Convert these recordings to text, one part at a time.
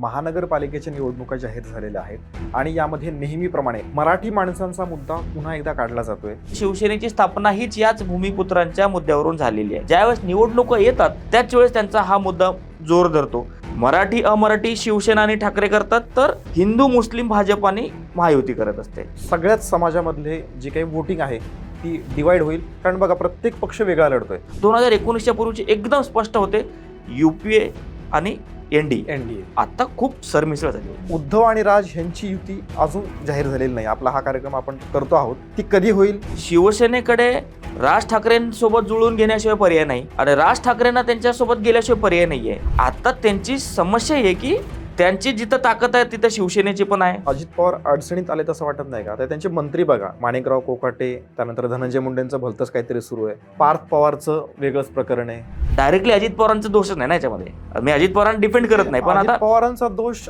महानगरपालिकेच्या निवडणुका जाहीर झालेल्या आहेत आणि यामध्ये नेहमीप्रमाणे मराठी माणसांचा मुद्दा पुन्हा एकदा काढला जातोय. शिवसेनेची स्थापना हीच याच भूमिपुत्रांच्या मुद्द्यावरून झालेली आहे. ज्यावेळेस निवडणुका येतात त्याच वेळेस त्यांचा हा मुद्दा जोर धरतो. मराठी अमराठी शिवसेना आणि ठाकरे करतात, तर हिंदू मुस्लिम भाजप आणि महायुती करत असते. सगळ्याच समाजामधले जी काही वोटिंग आहे ती डिवाइड होईल, कारण बघा प्रत्येक पक्ष वेगळा लढतोय. 2019च्या पूर्वीचे एकदम स्पष्ट होते, युपीए आणि एनडीए. आता खूप सरमिसळ झाली. उद्धव आणि राज यांची युती अजून जाहीर झालेली नाही. आपला हा कार्यक्रम आपण करतो आहोत, ती कधी होईल? शिवसेनेकडे राज ठाकरेंसोबत जुळून घेण्याशिवाय पर्याय नाही आणि राज ठाकरेंना त्यांच्यासोबत गेल्याशिवाय पर्याय नाहीये. आता त्यांची समस्या आहे की त्यांची जिथं ताकद आहे तिथं शिवसेनेची पण आहे. अजित पवार अडचणीत आले तसं वाटत नाही का? तर त्यांचे मंत्री बघा, माणिकराव कोकाटे, त्यानंतर धनंजय मुंडेंचं भलतंच काहीतरी सुरू आहे. पार्थ पवारचं वेगळंच प्रकरण आहे. डायरेक्टली अजित पवारांचा दोषच नाही ना याच्यामध्ये. मी अजित पवारांना डिफेंड करत नाही, पण अजित आता पवारांचा दोष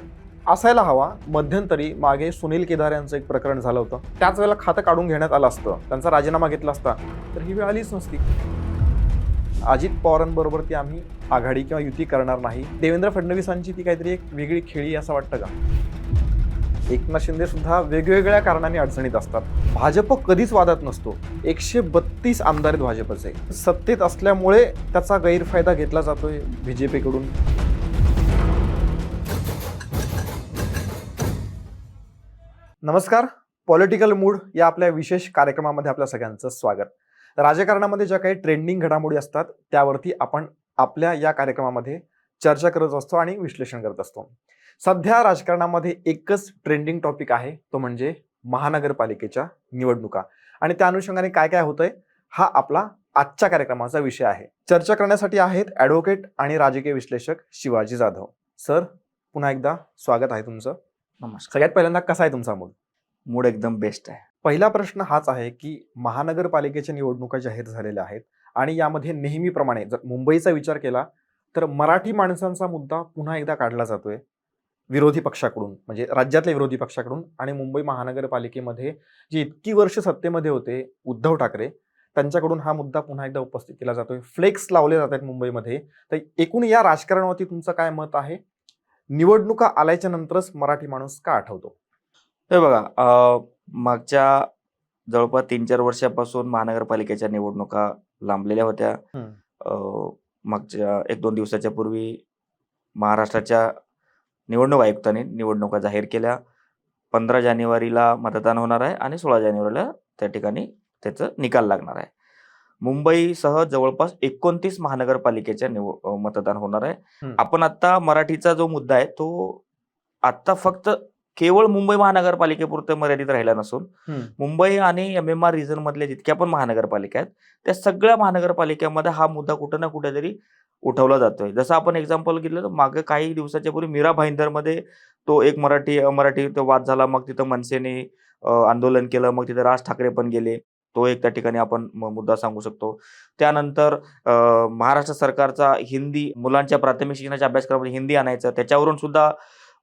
असायला हवा. मध्यंतरी मागे सुनील केदार यांचं एक प्रकरण झालं होतं, त्याच वेळेला खातं काढून घेण्यात आलं असतं, त्यांचा राजीनामा घेतला असता तर ही वेळ आलीच नसती. अजित पवारांबरोबर ती आम्ही आघाडी किंवा युती करणार नाही. देवेंद्र फडणवीसांची ती काहीतरी एक वेगळी खेळी असं वाटतं का? एकनाथ शिंदे सुद्धा वेगवेगळ्या कारणांनी अडचणीत असतात. भाजप कधीच वादात नसतो. 132 आमदार आहेत भाजपचे. सत्तेत असल्यामुळे त्याचा गैरफायदा घेतला जातोय बीजेपीकडून. नमस्कार, पॉलिटिकल मूड या आपल्या विशेष कार्यक्रमामध्ये आपल्या सगळ्यांचं स्वागत. राजकारणामध्ये ज्या काही ट्रेंडिंग घडामोडी असतात त्यावरती आपण आपल्या या कार्यक्रमामध्ये चर्चा करत असतो आणि विश्लेषण करत असतो. सध्या राजकारणामध्ये एकच ट्रेंडिंग टॉपिक आहे, तो म्हणजे महानगरपालिकेच्या निवडणुका, आणि त्या अनुषंगाने काय काय होतंय हा आपला आजच्या कार्यक्रमाचा विषय आहे. चर्चा करण्यासाठी आहेत ॲडव्होकेट आणि राजकीय विश्लेषक शिवाजी जाधव. सर, पुन्हा एकदा स्वागत आहे तुमचं. नमस्कार. सगळ्यात पहिल्यांदा कसा आहे तुमचा मूड एकदम बेस्ट आहे. पहिला प्रश्न हाच आहे की महानगरपालिकेच्या निवडणुका जाहीर झालेल्या आहेत आणि यामध्ये नेहमीप्रमाणे जर मुंबईचा विचार केला तर मराठी माणसांचा मुद्दा पुन्हा एकदा काढला जातोय विरोधी पक्षाकडून, म्हणजे राज्यातल्या विरोधी पक्षाकडून. आणि मुंबई महानगरपालिकेमध्ये जे इतकी वर्ष सत्तेमध्ये होते उद्धव ठाकरे, त्यांच्याकडून हा मुद्दा पुन्हा एकदा उपस्थित केला जातोय. फ्लेक्स लावले जात आहेत मुंबईमध्ये. तर एकूण या राजकारणावरती तुमचं काय मत आहे? निवडणुका आल्याच्या नंतरच मराठी माणूस का आठवतो? हे बघा, मागच्या जवळपास 3-4 वर्षापासून महानगरपालिकेच्या निवडणुका लांबलेल्या होत्या. मागच्या 1-2 दिवसाच्या पूर्वी महाराष्ट्राच्या निवडणूक आयुक्तांनी निवडणुका जाहीर केल्या. 15 जानेवारीला मतदान होणार आहे आणि 16 जानेवारीला त्या ठिकाणी त्याचं निकाल लागणार आहे. मुंबईसह जवळपास 29 महानगरपालिकेच्या मतदान होणार आहे. आपण आता मराठीचा जो मुद्दा आहे तो आता फक्त केवळ मुंबई महानगरपालिकेपुरतं मर्यादित राहिला नसून मुंबई आणि MMR रिजन मधल्या जितक्या पण महानगरपालिका आहेत त्या सगळ्या महानगरपालिकेमध्ये हा मुद्दा कुठं ना कुठेतरी उठवला जातोय. जसं आपण एक्झाम्पल घेतलं तर मागे काही दिवसाच्या पूर्वी मीरा भाईंदरमध्ये तो एक मराठी अमराठी तो वाद झाला. मग तिथं मनसेने आंदोलन केलं, मग तिथं राज ठाकरे पण गेले. तो एक त्या ठिकाणी आपण मुद्दा सांगू शकतो. त्यानंतर महाराष्ट्र सरकारचा हिंदी मुलांच्या प्राथमिक शिक्षणाच्या अभ्यासक्रमामध्ये हिंदी आणायचं, त्याच्यावरून सुद्धा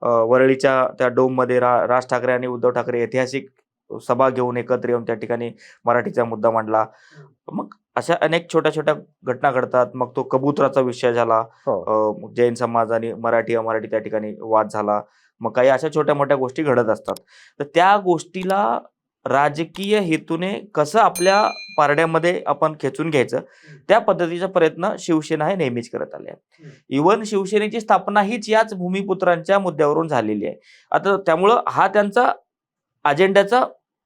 वरळीच्या त्या डोममध्ये राज ठाकरे आणि उद्धव ठाकरे ऐतिहासिक सभा घेऊन एकत्र येऊन त्या ठिकाणी मराठीचा मुद्दा मांडला. मग अशा अनेक छोट्या छोट्या घटना घडतात. मग तो कबुतराचा विषय झाला, जैन समाज आणि मराठी अमराठी त्या ठिकाणी वाद झाला. मग काही अशा छोट्या मोठ्या गोष्टी घडत असतात. तर त्या गोष्टीला राजकीय हेतूने कसं आपल्या पारड्यामध्ये आपण खेचून घ्यायचं त्या पद्धतीचा प्रयत्न शिवसेना हे नेहमीच करत आले आहे. इव्हन शिवसेनेची स्थापना हीच याच भूमिपुत्रांच्या मुद्द्यावरून झालेली आहे. आता त्यामुळं हा त्यांचा अजेंड्याचा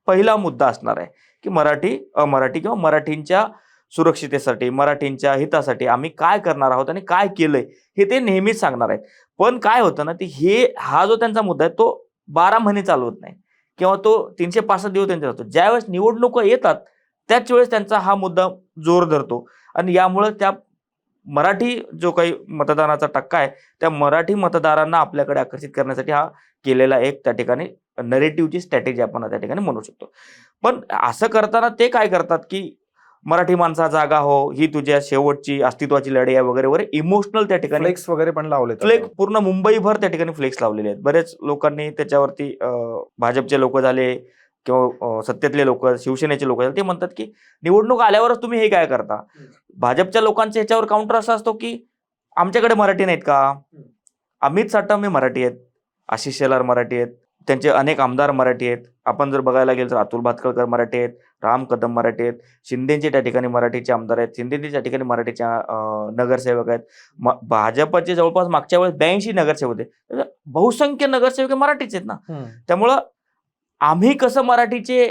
पहिला मुद्दा असणार आहे की मराठी अमराठी किंवा मराठींच्या सुरक्षितेसाठी, मराठींच्या हितासाठी आम्ही काय करणार आहोत आणि काय केलंय हे ते नेहमीच सांगणार आहेत. पण काय होतं ना, हा जो त्यांचा मुद्दा आहे तो 12 महिने चालवत नाही किंवा तो 365 दिवस त्यांचा असतो. ज्यावेळेस निवडणुका येतात त्याच वेळेस त्यांचा हा मुद्दा जोर धरतो आणि यामुळे त्या मराठी जो काही मतदानाचा टक्का आहे त्या मराठी मतदारांना आपल्याकडे आकर्षित करण्यासाठी हा केलेला एक त्या ठिकाणी नरेटिव्हची स्ट्रॅटेजी आपण त्या ठिकाणी म्हणू शकतो. पण असं करताना ते काय करतात की मराठी माणसा जागा हो, ही तुझ्या शेवटची अस्तित्वाची लढाई आहे वगैरे वगैरे इमोशनल त्या ठिकाणी फ्लेक्स वगैरे पण लावले. फ्लेक्स पूर्ण मुंबईभर त्या ठिकाणी फ्लेक्स लावलेले आहेत. बरेच लोकांनी त्याच्यावरती भाजपचे लोक झाले किंवा सत्तेतले लोक, शिवसेनेचे लोक झाले, ते म्हणतात की निवडणूक आल्यावरच तुम्ही हे काय करता. भाजपच्या लोकांच्या ह्याच्यावर काउंटर असा असतो की आमच्याकडे मराठी नाहीत का, अमित साठवणे मराठी आहेत, आशिष शेलार मराठी आहेत, त्यांचे अनेक आमदार मराठी आहेत. आपण जर बघायला गेलं तर अतुल भातखळकर मराठी आहेत, राम कदम मराठी आहेत, शिंदेचे त्या ठिकाणी मराठीचे आमदार आहेत, शिंदेचे त्या ठिकाणी मराठीच्या नगरसेवक आहेत. भाजपचे जवळपास मागच्या वेळेस 82 नगरसेवक होते. बहुसंख्य नगरसेवक हे मराठीचे आहेत ना. त्यामुळं आम्ही कसं मराठीचे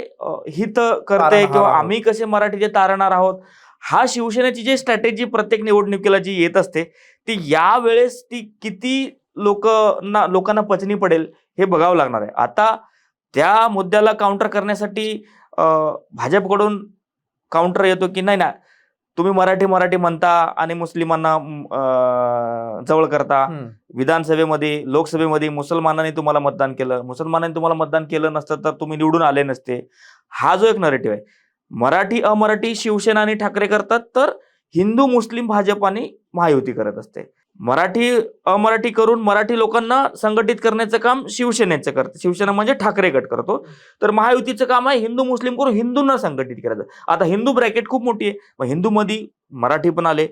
हित करते किंवा आम्ही कसे मराठीचे तारणार आहोत, हा शिवसेनेची जी स्ट्रॅटेजी प्रत्येक निवडणुकीला जी येत असते ती यावेळेस ती किती लोकांना पचनी पडेल हे बघावं लागणार आहे. आता त्या मुद्द्याला काउंटर करण्यासाठी भाजपकडून काउंटर येतो की नाही ना, तुम्ही मराठी मराठी म्हणता आणि मुस्लिमांना जवळ करता. विधानसभेमध्ये लोकसभेमध्ये मुसलमानांनी तुम्हाला मतदान केलं नसतं तर तुम्ही निवडून आले नसते. हा जो एक नरेटिव्ह आहे, मराठी अमराठी शिवसेना आणि ठाकरे करतात तर हिंदू मुस्लिम भाजप आणि महायुती करत असते. मराठी अमराठी करून मराठी लोकांना संघटित करण्याचं काम शिवसेनेचं करते, शिवसेना म्हणजे ठाकरे गट करतो. तर महायुतीचं काम आहे हिंदू मुस्लिम करून हिंदूंना संघटित करायचं. आता हिंदू ब्रॅकेट खूप मोठी आहे, मग हिंदूमध्ये मराठी पण आले,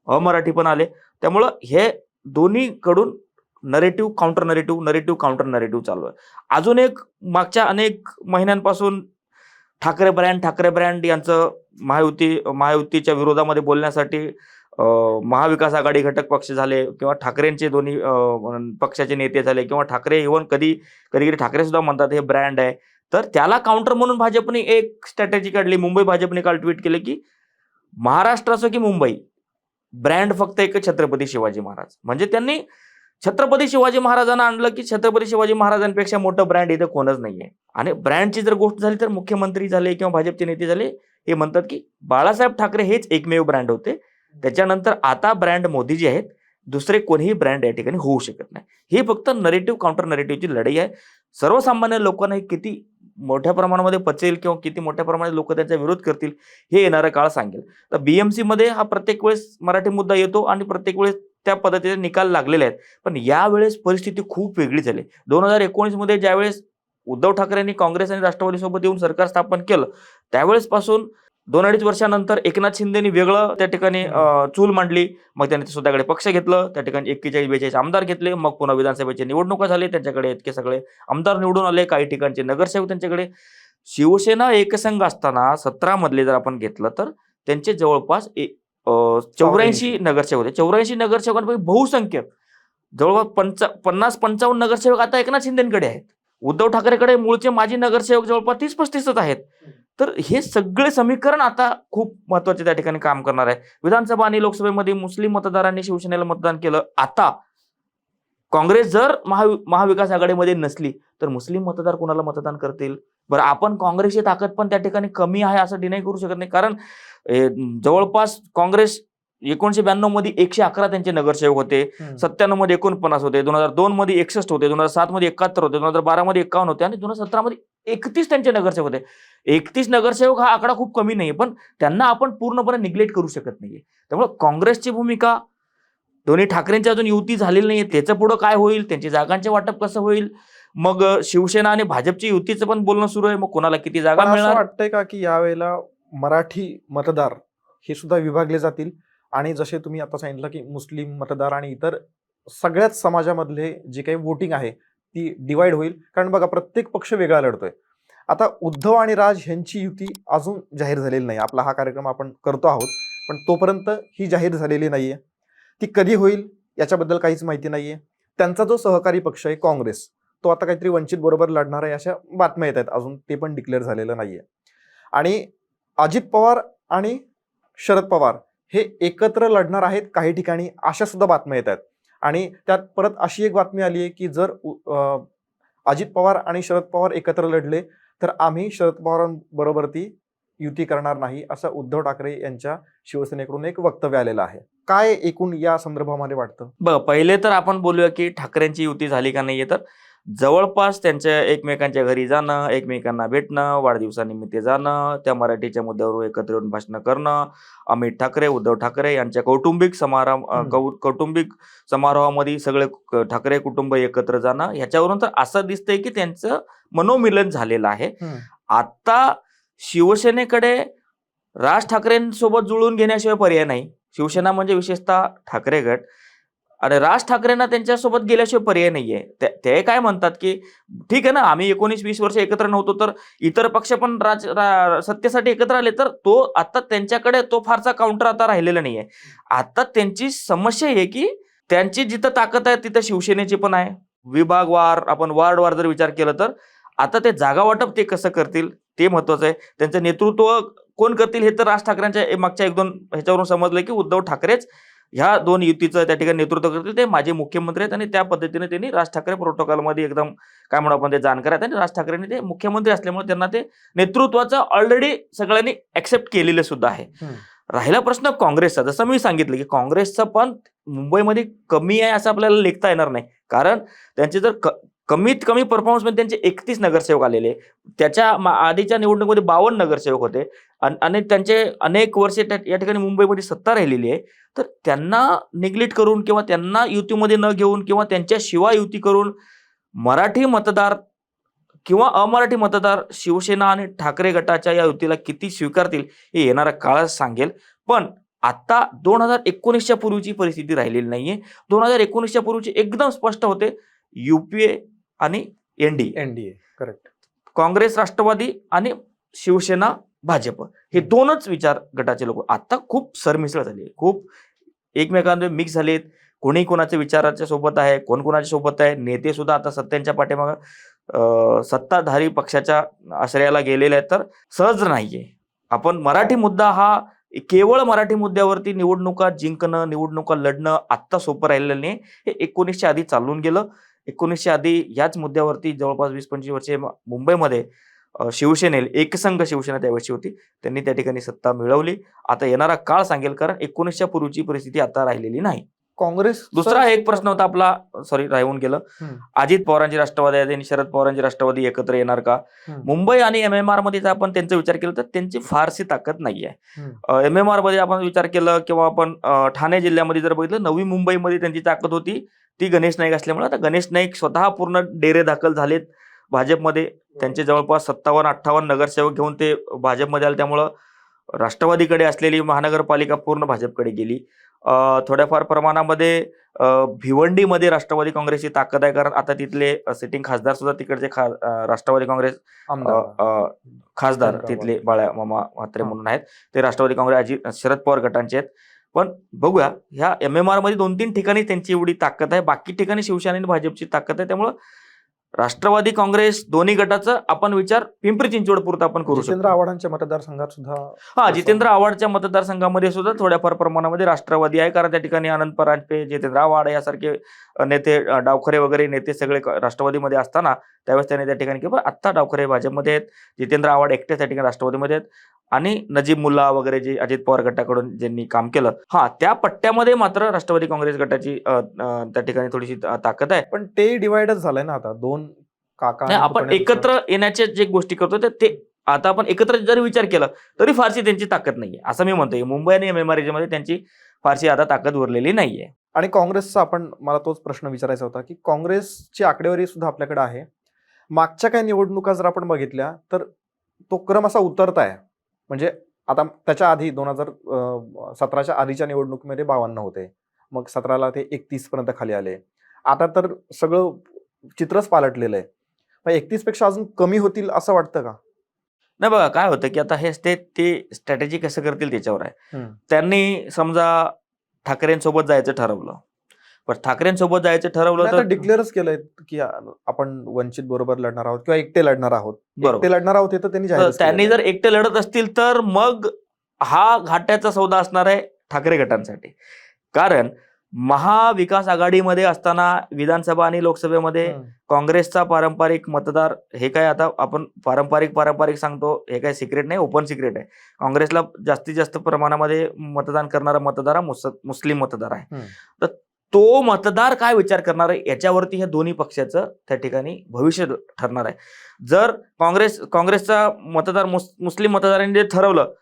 अमराठी पण आले. त्यामुळं हे दोन्हीकडून नरेटिव्ह काउंटर नरेटिव्ह चालू आहे. अजून एक मागच्या अनेक महिन्यांपासून ठाकरे ब्रँड यांचं महायुतीच्या विरोधामध्ये बोलण्यासाठी महाविकास आघाडी घटक पक्ष झाले किंवा ठाकरेंचे दोन्ही पक्षाचे नेते झाले किंवा ठाकरे इव्हन कधी ठाकरे सुद्धा म्हणतात हे ब्रँड आहे. तर त्याला काउंटर म्हणून भाजपने एक स्ट्रॅटेजी काढली. मुंबई भाजपने काल ट्विट केले की महाराष्ट्र असो की मुंबई, ब्रँड फक्त एक छत्रपती शिवाजी महाराज. म्हणजे त्यांनी छत्रपती शिवाजी महाराजांना आणलं की छत्रपती शिवाजी महाराजांपेक्षा मोठं ब्रँड इथं कोणच नाहीये. आणि ब्रँडची जर गोष्ट झाली तर मुख्यमंत्री झाले किंवा भाजपचे नेते झाले हे म्हणतात की बाळासाहेब ठाकरे हेच एकमेव ब्रँड होते, त्याच्यानंतर आता ब्रँड मोदीजी आहेत, दुसरे कोणीही ब्रँड या ठिकाणी होऊ शकत नाही. ही फक्त नरेटिव्ह काउंटर नरेटिव्हची लढाई आहे. सर्वसामान्य लोकांना हे किती मोठ्या प्रमाणामध्ये पचेल किंवा किती मोठ्या प्रमाणात लोक त्यांचा विरोध करतील हे येणारा काळ सांगेल. तर बीएमसी मध्ये हा प्रत्येक वेळेस मराठी मुद्दा येतो आणि प्रत्येक वेळेस त्या पद्धतीने निकाल लागलेले आहेत. पण यावेळेस परिस्थिती खूप वेगळी झाली. 2019 मध्ये ज्यावेळेस उद्धव ठाकरेंनी काँग्रेस आणि राष्ट्रवादी सोबत येऊन सरकार स्थापन केलं, त्यावेळेस पासून 2-2.5 वर्षानंतर एकनाथ शिंदेनी वेगळं त्या ठिकाणी चूल मांडली. मग त्यांनी स्वतःकडे पक्ष घेतलं, त्या ठिकाणी 41-42 आमदार घेतले. मग पुन्हा विधानसभेच्या निवडणुका झाले, त्यांच्याकडे इतके सगळे आमदार निवडून आले, काही ठिकाणचे नगरसेवक त्यांच्याकडे. शिवसेना एकसंघ असताना 17 मधले जर आपण घेतलं तर त्यांचे जवळपास 84 नगरसेवक होते. 84 नगरसेवकांपैकी बहुसंख्य जवळपास 50-55 नगरसेवक आता एकनाथ शिंदेकडे आहेत. उद्धव ठाकरेकडे मूळचे माजी नगरसेवक जवळपास 30-35 आहेत. तर हे सगळे समीकरण आता खूप महत्वाचे त्या ठिकाणी काम करणार आहे. विधानसभा आणि लोकसभेमध्ये मुस्लिम मतदारांनी शिवसेनेला मतदान केलं. आता काँग्रेस जर महाविकास आघाडीमध्ये नसली तर मुस्लिम मतदार कोणाला मतदान करतील? बरं, आपण काँग्रेसची ताकद पण त्या ठिकाणी कमी आहे असं डिनाय करू शकत नाही. कारण जवळपास काँग्रेस 1992 मध्ये 111 त्यांचे नगरसेवक होते, 97 मध्ये 49 होते, 2002 मध्ये 61 होते, 2007 मध्ये 71 होते, 2012 मध्ये 51 होते आणि 2017 मध्ये 31 त्यांचे नगरसेवक होते. 31 नगरसेवक हा आकडा खूप कमी नाही, पण त्यांना आपण पूर्णपणे निग्लेक्ट करू शकत नाहीये. त्यामुळे काँग्रेसची भूमिका, दोन्ही ठाकरेंची अजून युती झालेली नाहीये, त्याचं पुढं काय होईल, त्यांची जागांचे वाटप कसं होईल, मग शिवसेना आणि भाजपची युतीचं पण बोलणं सुरू आहे, मग कोणाला किती जागा मिळणार. असं वाटतंय का की यावेळेला मराठी मतदार हे सुद्धा विभागले जातील आणि जसे तुम्ही आता सांगितलं की मुस्लिम मतदार आणि इतर सगळ्याच समाजामधले जे काही वोटिंग आहे ती डिवाइड होईल? कारण बघा, प्रत्येक पक्ष वेगळा लढतोय. आता उद्धव आणि राज यांची युती अजून जाहीर झालेली नाही. आपला हा कार्यक्रम आपण करतो आहोत, पण तोपर्यंत ही जाहीर झालेली नाहीये. ती कधी होईल याच्याबद्दल काहीच माहिती नाहीये. त्यांचा जो सहकारी पक्ष आहे काँग्रेस, तो आता काहीतरी वंचित बरोबर लढणार आहे अशा बातम्या येत आहेत, अजून ते पण डिक्लेअर झालेलं नाहीये. आणि अजित पवार आणि शरद पवार हे एकत्र लढणार आहेत काही ठिकाणी अशा सुद्धा बातम्या येत आहेत. आणि त्यात परत अशी एक बातमी आली आहे की जर अजित पवार आणि शरद पवार एकत्र लढले तर आम्ही शरद पवारांबरोबर ती युती करणार नाही, असं उद्धव ठाकरे यांच्या शिवसेनेकडून एक वक्तव्य आलेलं आहे. काय एकूण या संदर्भामध्ये वाटतं? बघ, पहिले तर आपण बोलूया की ठाकरेंची युती झाली का नाहीये. तर जवळपास त्यांच्या एकमेकांच्या घरी जाणं, एकमेकांना भेटणं, वाढदिवसानिमित्त जाणं, त्या मराठीच्या मुद्द्यावर एकत्र येऊन भाषण करणं, अमित ठाकरे, उद्धव ठाकरे यांच्या कौटुंबिक समारोहामध्ये सगळे ठाकरे कुटुंब एकत्र जाणं, ह्याच्यावरून तर असं दिसतंय की त्यांचं मनोमिलन झालेलं आहे. आता शिवसेनेकडे राज ठाकरेंसोबत जुळून घेण्याशिवाय पर्याय नाही. शिवसेना म्हणजे विशेषतः ठाकरे गट आणि राज ठाकरेंना त्यांच्यासोबत गेल्याशिवाय पर्याय नाहीये. ते काय म्हणतात की ठीक आहे ना, आम्ही 19-20 वर्ष एकत्र नव्हतो, तर इतर पक्ष पण सत्तेसाठी एकत्र आले, तर तो आता त्यांच्याकडे तो फारसा काउंटर आता राहिलेला नाहीये. आता त्यांची समस्या आहे की त्यांची जिथं ताकद आहे तिथं शिवसेनेची पण आहे. विभागवार आपण वार्डवार जर विचार केला तर आता ते जागा वाटप ते कसं करतील ते महत्वाचं आहे. त्यांचं नेतृत्व कोण करतील हे तर राज ठाकरेंच्या मागच्या 1-2 ह्याच्यावरून समजलं की उद्धव ठाकरेच ह्या 2 युतीचं त्या ठिकाणी नेतृत्व करतील. ते माझे मुख्यमंत्री आहेत आणि त्या पद्धतीने त्यांनी राज ठाकरे प्रोटोकॉलमध्ये एकदम काय म्हणू आपण ते जाणकार आहेत आणि राज ठाकरेंनी ते मुख्यमंत्री असल्यामुळे त्यांना ते नेतृत्वाचं ऑलरेडी सगळ्यांनी ऍक्सेप्ट केलेलं सुद्धा आहे. राहिला प्रश्न काँग्रेसचा. जसं मी सांगितलं की काँग्रेसचं पण मुंबईमध्ये कमी आहे असं आपल्याला लेखता येणार नाही. कारण त्यांचे जर कमीत कमी परफॉर्मन्समध्ये त्यांचे 31 नगरसेवक आलेले, त्याच्या आधीच्या निवडणुकीमध्ये 52 नगरसेवक होते आणि त्यांचे अनेक वर्षे या ठिकाणी मुंबईमध्ये सत्ता राहिलेली आहे. तर त्यांना निग्लेक्ट करून किंवा त्यांना युतीमध्ये न घेऊन किंवा त्यांच्याशिवाय युती करून मराठी मतदार किंवा अमराठी मतदार शिवसेना आणि ठाकरे गटाच्या या युतीला किती स्वीकारतील हे येणारा काळच सांगेल. पण आता 2019च्या पूर्वीची परिस्थिती राहिलेली नाहीये. 2019च्या पूर्वीची एकदम स्पष्ट होते. युपीए आणि एनडीए करेक्ट. काँग्रेस, राष्ट्रवादी आणि शिवसेना, भाजप हे 2च विचार गटाचे लोक आता खूप सरमिसळ झाली, खूप एकमेकांमध्ये मिक्स झालेत. कोणी कोणाच्या विचाराच्या सोबत आहे, कोण कोणाच्या सोबत आहे. नेते सुद्धा आता सत्तेच्या पाठीमागं सत्ताधारी पक्षाच्या आश्रयाला गेलेले आहेत. तर सहज नाहीये. आपण मराठी मुद्दा हा केवळ मराठी मुद्द्यावरती निवडणुका जिंकणं, निवडणुका लढणं आत्ता सोपं राहिलेलं नाही. हे 19च्या आधी चालून गेलं. 19च्या आधी याच मुद्द्यावरती जवळपास 20-25 वर्षे मुंबईमध्ये शिवसेनेला एकसंघ शिवसेना त्यावेळची होती, त्यांनी त्या ठिकाणी सत्ता मिळवली. आता येणारा काळ सांगेल, कारण 19च्या पूर्वीची परिस्थिती आता राहिलेली नाही. काँग्रेस दुसरा एक प्रश्न होता आपला, सॉरी राहून गेलं. अजित पवारांची राष्ट्रवादी आहे आणि शरद पवारांची राष्ट्रवादी एकत्र येणार का? मुंबई आणि MMR मध्ये आपण त्यांचा विचार केला तर त्यांची फारशी ताकद नाहीये. MMR मध्ये आपण विचार केला किंवा आपण ठाणे जिल्ह्यामध्ये जर बघितलं, नवी मुंबईमध्ये त्यांची ताकद होती ती गणेश नाईक असल्यामुळे आता गणेश नाईक स्वतः पूर्ण डेरे दाखल झालेत भाजपमध्ये. त्यांचे जवळपास 57-58 नगरसेवक घेऊन ते भाजपमध्ये आले. त्यामुळं राष्ट्रवादीकडे असलेली महानगरपालिका पूर्ण भाजपकडे गेली. थोड्याफार प्रमाणामध्ये भिवंडीमध्ये राष्ट्रवादी काँग्रेसची ताकद आहे, कारण आता तिथले सिटिंग खासदार सुद्धा तिकडचे राष्ट्रवादी काँग्रेस खासदार तिथले बाळा मामा म्हात्रे म्हणून आहेत, ते राष्ट्रवादी काँग्रेस शरद पवार गटांचे आहेत. पण बघूया, ह्या MMR मध्ये 2-3 ठिकाणी त्यांची एवढी ताकद आहे, बाकी ठिकाणी शिवसेना आणि भाजपची ताकद आहे. त्यामुळं राष्ट्रवादी काँग्रेस दोन्ही गटाचा आपण विचार पिंपरी चिंचवड पुरता आपण करू शकतो. जितेंद्र आव्हाडांच्या मतदारसंघात सुद्धा जितेंद्र आव्हाडच्या मतदारसंघामध्ये सुद्धा थोड्याफार प्रमाणामध्ये राष्ट्रवादी आहे, कारण त्या ठिकाणी आनंद परांजपे, जितेंद्र आव्हाड यासारखे नेते, डावखरे वगैरे नेते सगळे राष्ट्रवादीमध्ये असताना त्यावेळेस त्यांनी त्या ठिकाणी किंवा आत्ता डावखरे भाजपमध्ये आहेत, जितेंद्र आव्हाड एकटे त्या ठिकाणी राष्ट्रवादीमध्ये आहेत आणि नजीब मुल्ला वगैरे जे अजित पवार गटाकडून ज्यांनी काम केलं, त्या पट्ट्यामध्ये मात्र राष्ट्रवादी काँग्रेस गटाची त्या ठिकाणी थोडीशी ताकद आहे. पण ते डिवाइडच झालंय ना आता, 2 काका. आपण एकत्र येण्याच्या जे गोष्टी करतो ते आता आपण एकत्र जरी विचार केला तरी फारशी त्यांची ताकद नाहीये असं मी म्हणतोय. मुंबई आणि MMR मध्ये त्यांची फारशी आता ताकद उरलेली नाहीये. आणि काँग्रेसचा मला तोच प्रश्न विचारायचा होता की काँग्रेसची आकडेवारी सुद्धा आपल्याकडे आहे. मागच्या काही निवडणुका जर आपण बघितल्या तर तो क्रम असा उतरताय. म्हणजे आता त्याच्या आधी 2017च्या आधीच्या निवडणुकीमध्ये 52 होते, मग 17ला ते 31 पर्यंत खाली आले. आता तर सगळं चित्रच पालटलेलं आहे. 31 पेक्षा अजून कमी होतील असं वाटतं का? नाही, बघा काय होतं की आता हे ते स्ट्रॅटेजी कसं करतील त्याच्यावर आहे. त्यांनी समजा ठाकरेंसोबत जायचं ठरवलं, पण ठाकरेंसोबत जायचं ठरवलं तर डिक्लेअरच केलंय की आपण वंचित बरोबर लढणार आहोत किंवा एकटे लढणार आहोत. एकटे लढणार आहोत हे तर त्यांनी जर एकटे लढत असतील तर मग हा घाट्याचा सौदा असणार आहे ठाकरे गटांसाठी. कारण महाविकास आघाडीमध्ये असताना विधानसभा आणि लोकसभेमध्ये काँग्रेसचा पारंपरिक मतदार, हे काय आता आपण पारंपरिक सांगतो, हे काय सिक्रेट नाही, ओपन सिक्रेट आहे. काँग्रेसला जास्तीत जास्त प्रमाणामध्ये मतदान करणारा मतदार हा मुस्लिम मतदार आहे. तर तो मतदार काय विचार करणार आहे याच्यावरती ह्या दोन्ही पक्षाचं त्या ठिकाणी भविष्य ठरणार आहे. जर काँग्रेसचा मतदार मुस्लिम मतदारांनी जे ठरवलं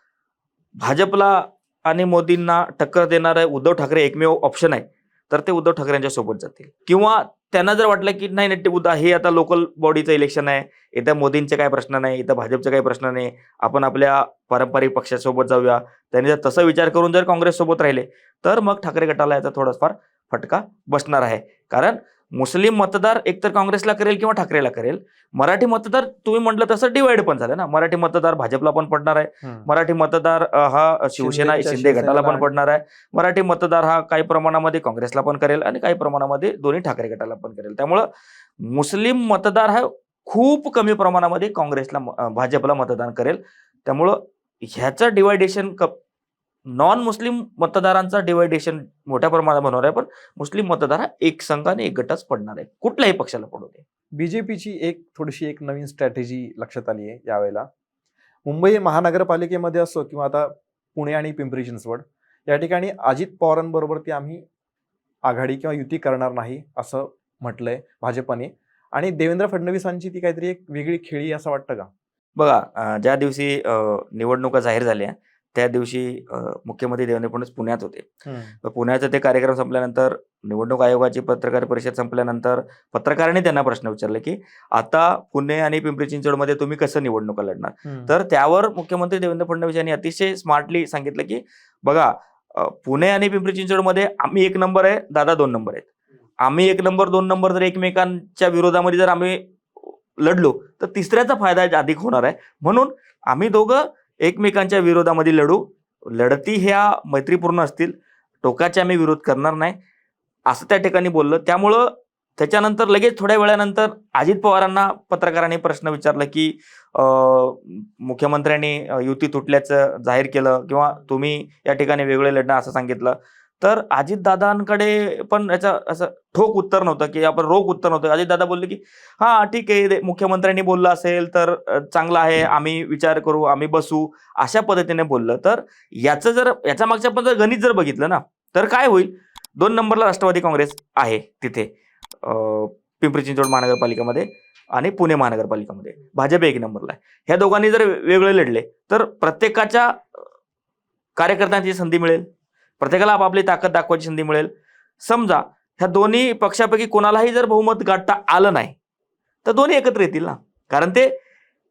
भाजपला आणि मोदींना टक्कर देणार आहे, उद्धव ठाकरे एकमेव ऑप्शन आहे, तर ते उद्धव ठाकरेंच्या सोबत जातील. किंवा त्यांना जर वाटलं की नाही हे आता लोकल बॉडीचं इलेक्शन आहे, इथं मोदींचे काय प्रश्न नाही, इथं भाजपचे काही प्रश्न नाही, आपण आपल्या पारंपरिक पक्षासोबत जाऊया, त्यांनी जर तसा विचार करून जर काँग्रेस सोबत राहिले तर मग ठाकरे गटाला याचा थोडाफार फटका बसणार आहे. कारण मुस्लिम मतदार एकतर काँग्रेसला करेल किंवा ठाकरेला करेल. मराठी मतदार तुम्ही म्हटलं तसं डिवाइड पण झालं ना. मराठी मतदार भाजपला पण पडणार आहे. मराठी मतदार हा शिवसेना शिंदेच्या शिंदे गटाला शिवसेनेला पण पडणार आहे. मराठी मतदार हा काही प्रमाणामध्ये काँग्रेसला पण करेल आणि काही प्रमाणामध्ये दोन्ही ठाकरे गटाला पण करेल. त्यामुळं मुस्लिम मतदार हा खूप कमी प्रमाणामध्ये काँग्रेसला भाजपला मतदान करेल. त्यामुळं ह्याचं डिवायडेशन नॉन मुस्लिम मतदारांचा डिवायडेशन मोठ्या प्रमाणात होणार आहे. पण मुस्लिम मतदार हा एक संघ आणि एक गटच पडणार आहे, कुठल्याही पक्षाला पडू दे. बीजेपीची थोडीशी एक नवीन स्ट्रॅटेजी लक्षात आली आहे यावेळेला. मुंबई महानगरपालिकेमध्ये असो किंवा आता पुणे आणि पिंपरी चिंचवड या ठिकाणी अजित पवारांबरोबर ती आम्ही आघाडी किंवा युती करणार नाही असं म्हटलंय भाजपने. आणि देवेंद्र फडणवीसांची ती काहीतरी एक वेगळी खेळी असं वाटतं का? बघा, ज्या दिवशी निवडणुका जाहीर झाल्या त्या दिवशी मुख्यमंत्री देवेंद्र फडणवीस पुण्यात होते. तर पुण्याचा ते कार्यक्रम संपल्यानंतर निवडणूक आयोगाची पत्रकार परिषद संपल्यानंतर पत्रकारांनी त्यांना प्रश्न विचारले की आता पुणे आणि पिंपरी चिंचवडमध्ये तुम्ही कसं निवडणुका लढणार. तर त्यावर मुख्यमंत्री देवेंद्र फडणवीस यांनी अतिशय स्मार्टली सांगितलं की बघा, पुणे आणि पिंपरी चिंचवडमध्ये आम्ही 1 नंबर आहे, दादा 2 नंबर आहेत. आम्ही 1 नंबर 2 नंबर जर एकमेकांच्या विरोधामध्ये जर आम्ही लढलो तर तिसऱ्याचा फायदा अधिक होणार आहे. म्हणून आम्ही दोघं एकमेकांच्या विरोधामध्ये लढू. लढती ह्या मैत्रीपूर्ण असतील, टोकाचे आम्ही विरोध करणार नाही असं त्या ठिकाणी बोललं. त्यामुळं त्याच्यानंतर लगेच थोड्या वेळानंतर अजित पवारांना पत्रकारांनी प्रश्न विचारला की मुख्यमंत्र्यांनी युती तुटल्याचं जाहीर केलं किंवा तुम्ही या ठिकाणी वेगळे लढणं असं सांगितलं. तर अजितदादांकडे पण याचं असं ठोक उत्तर नव्हतं की आपण रोख उत्तर नव्हतं. अजितदादा बोलले की हा ठीक आहे, मुख्यमंत्र्यांनी बोललं असेल तर चांगलं आहे, आम्ही विचार करू, आम्ही बसू, अशा पद्धतीने बोललं. तर याच्या मागच्या पण जर गणित जर बघितलं ना तर काय होईल, 2 नंबरला राष्ट्रवादी काँग्रेस आहे तिथे पिंपरी चिंचवड महानगरपालिकेमध्ये आणि पुणे महानगरपालिकेमध्ये. भाजप 1 नंबरला आहे. ह्या दोघांनी जर वेगळे लढले तर प्रत्येकाच्या कार्यकर्त्यांची संधी मिळेल, प्रत्येकाला आपापली ताकद दाखवायची संधी मिळेल. समजा ह्या दोन्ही पक्षापैकी कोणालाही जर बहुमत गाठता आलं नाही तर दोन्ही एकत्र येतील ना, कारण ते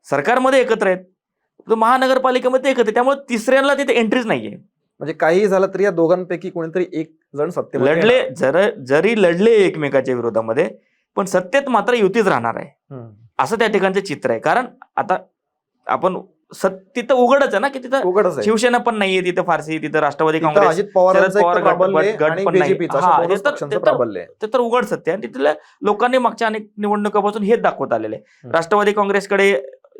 सरकारमध्ये एकत्र आहेत, महानगरपालिकेमध्ये एकत्र. त्यामुळे तिसऱ्याला तिथे एंट्रीच नाहीये. म्हणजे काहीही झालं तरी या दोघांपैकी कोणीतरी एक जण सत्तेमध्ये लढले, जरी लढले एकमेकाच्या विरोधामध्ये पण सत्तेत मात्र युतीच राहणार आहे असं त्या ठिकाणचं चित्र आहे. कारण आता आपण तिथं उघडच आहे ना की तिथं उघडच आहे. शिवसेना पण नाहीये तिथं फारसी, तिथं राष्ट्रवादी काँग्रेस, अजित पवारांचं शरद पवार एक प्राबल्य गट आणि पण नाही. BJP चं असं दोनच पक्षांचं प्राबल्य आहे. ते तर उघड सत्य आहे. तिथल्या लोकांनी मागच्या अनेक निवडणुकापासून हेच दाखवत आलेले आहे. राष्ट्रवादी काँग्रेसकडे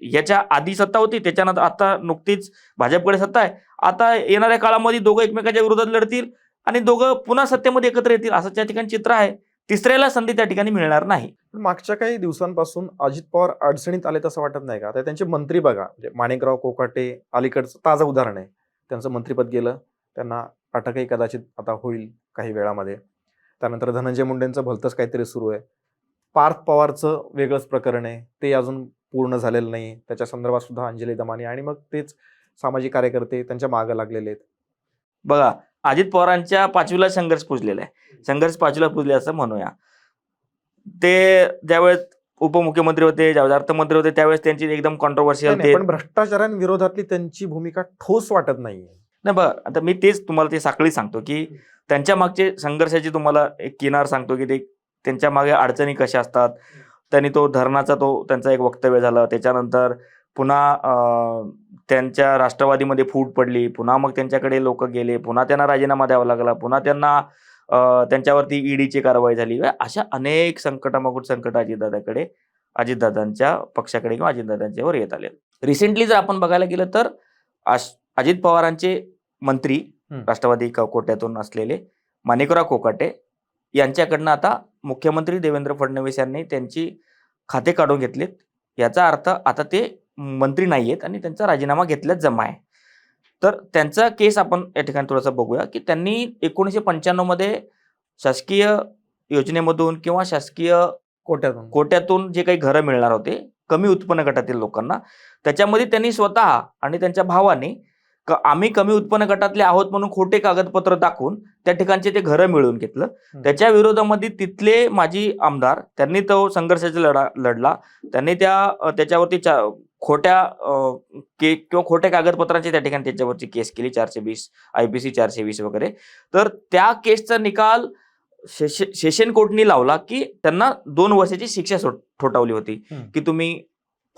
याच्या आधी सत्ता होती, त्याच्यानंतर आता नुकतीच भाजपकडे सत्ता आहे. आता येणाऱ्या काळामध्ये दोघं एकमेकाच्या विरोधात लढतील आणि दोघं पुन्हा सत्तेमध्ये एकत्र येतील असं त्या ठिकाणी चित्र आहे. तिसऱ्याला संधी त्या ठिकाणी मिळणार नाही. मागच्या काही दिवसांपासून अजित पवार अडचणीत आले तसं वाटत नाही का? आता त्यांचे मंत्री बघा, म्हणजे माणिकराव कोकाटे अलीकडचं ताजं उदाहरण आहे. त्यांचं मंत्रिपद गेलं, त्यांना अटकही कदाचित आता होईल काही वेळामध्ये. त्यानंतर धनंजय मुंडेंचं भलतंच काहीतरी सुरू आहे. पार्थ पवारचं वेगळंच प्रकरण आहे, ते अजून पूर्ण झालेलं नाही. त्याच्या संदर्भात सुद्धा अंजली दमानी आणि मग तेच सामाजिक कार्यकर्ते त्यांच्या मागे लागलेले आहेत. बघा, अजित पवारांच्या 5वीला संघर्ष पुजलेला आहे. संघर्ष 5वीला पुजले असं म्हणूया. ते ज्यावेळेस उपमुख्यमंत्री होते, ज्यावेळेस अर्थमंत्री होते, त्यावेळेस त्यांची एकदम कॉन्ट्रोवर्शियल पण भ्रष्टाचारांविरोधातली त्यांची भूमिका ठोस वाटत नाहीये. नाही बघा, आता मी तेच तुम्हाला ते साखळी सांगतो की त्यांच्या मागचे संघर्षाची तुम्हाला एक किनार सांगतो की ते त्यांच्या मागे अडचणी कशा असतात. त्यांनी तो धरणाचा त्यांचा एक वक्तव्य झालं, त्याच्यानंतर पुन्हा त्यांच्या राष्ट्रवादीमध्ये फूट पडली, पुन्हा मग त्यांच्याकडे लोक गेले, पुन्हा त्यांना राजीनामा द्यावा लागला, पुन्हा त्यांना त्यांच्यावरती ईडीची कारवाई झाली. अशा अनेक संकटामागून संकट अजितदादांच्या पक्षाकडे किंवा अजितदादांच्यावर येत आले. रिसेंटली जर आपण बघायला गेलं तर अजित पवारांचे मंत्री राष्ट्रवादी कोट्यातून असलेले माणिकराव कोकाटे यांच्याकडनं आता मुख्यमंत्री देवेंद्र फडणवीस यांनी त्यांची खाते काढून घेतलीत. याचा अर्थ आता ते मंत्री नाहीयेत आणि त्यांचा राजीनामा घेतल्याच जमा आहे. तर त्यांचा केस आपण या ठिकाणी थोडासा बघूया की त्यांनी 1995 मध्ये शासकीय योजनेमधून किंवा शासकीय कोट्यातून जे काही घरं मिळणार होते कमी उत्पन्न गटातील लोकांना, त्याच्यामध्ये त्यांनी स्वतः आणि त्यांच्या भावाने आम्ही कमी उत्पन्न गटातले आहोत म्हणून खोटे कागदपत्र दाखवून त्या ठिकाणचे ते घरं मिळवून घेतलं. त्याच्या विरोधामध्ये तिथले माजी आमदार त्यांनी तो संघर्षाचा लढला. त्यांनी त्याच्यावरती खोट्या किंवा खोट्या कागदपत्रांची त्या ठिकाणी त्याच्यावरची केस केली, 420 IPC 420 वगैरे. तर त्या केसचा निकाल सेशन कोर्टनी लावला की त्यांना 2 वर्षाची शिक्षा ठोठावली होती की तुम्ही